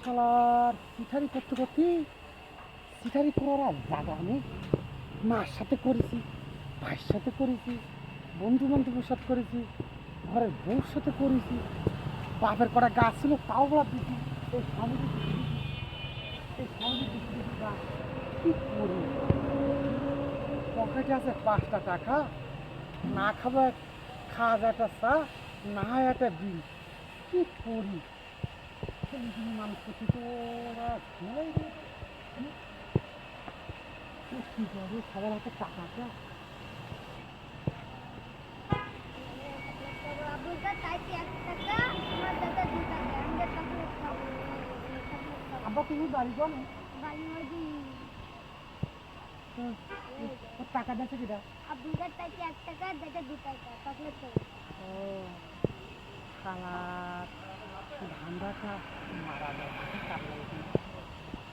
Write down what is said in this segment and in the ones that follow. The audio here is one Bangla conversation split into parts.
শালার চিঠারি করতে করতে চিঠারি করার জায়গা আমি মার সাথে করেছি, ভাইয়ের সাথে করেছি, বন্ধু বান্ধবের সাথে করেছি, ঘরের বউর সাথে করেছি, বাপের কটা গাছ ছিল তাও বলা দিচ্ছি, এই স্বামীর এই স্বামীর গাছ কী করি? পকেটে আছে 5টা টাকা, না খাবো খাওয়া যায় একটা চা, না হয় একটা বিল, কী করি? ছেলেগুলি মানুষ করছি তো ওরা ঘুমাই রে। কী করে সবার হাতে টাকা আছে? আব্বা তুমি বাড়ি যাও না? ওর টাকা দিয়েছে কিটা? ও শালার ধান্দাটা মারা যায়,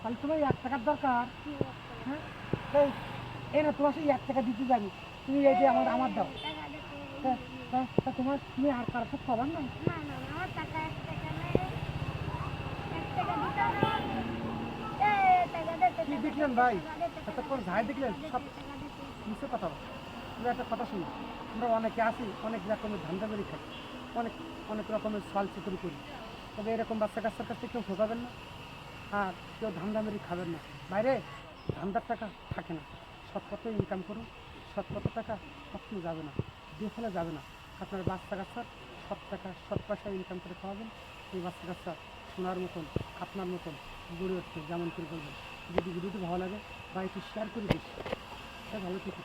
তাহলে তোমার 1 টাকার দরকার। হ্যাঁ এই এই না তোমার সেই 1 টাকা দিতে যাবি, তুমি এই যে আমার আমার দাও। তা তোমার তুমি আর কারোর সাথে খবর নাই? কি দেখলেন ভাই, এতক্ষণ ঝাই দেখলেন সব নিচে কথা বল। তুমি একটা কথা শুনি, আমরা অনেকে আছি, অনেক রকমের ধান্দা বেরি খাই, অনেক অনেক রকমের সাল চুরি করি, তবে এরকম বাচ্চা কাচ্চার কাছে কেউ ঠকাবেন না, আর কেউ ধান্দা মেরি খাবেন না। বাইরে ধান্দার টাকা থাকে না, সৎ পথে ইনকাম করুন, সৎ পথে টাকা কখনো যাবে না, দিয়ে ফেলে যাবে না। আপনার বাচ্চা কাচ্চার সৎ টাকা সৎ পয়সা ইনকাম করে খাওয়াবেন, এই বাচ্চা কাচ্চা শোনার মতন আপনার মতন গড়ে উঠছে যেমন করে করবেন। যদি ভিডিওটি ভালো লাগে বা একটু শেয়ার করে দিস, ভালো কিছু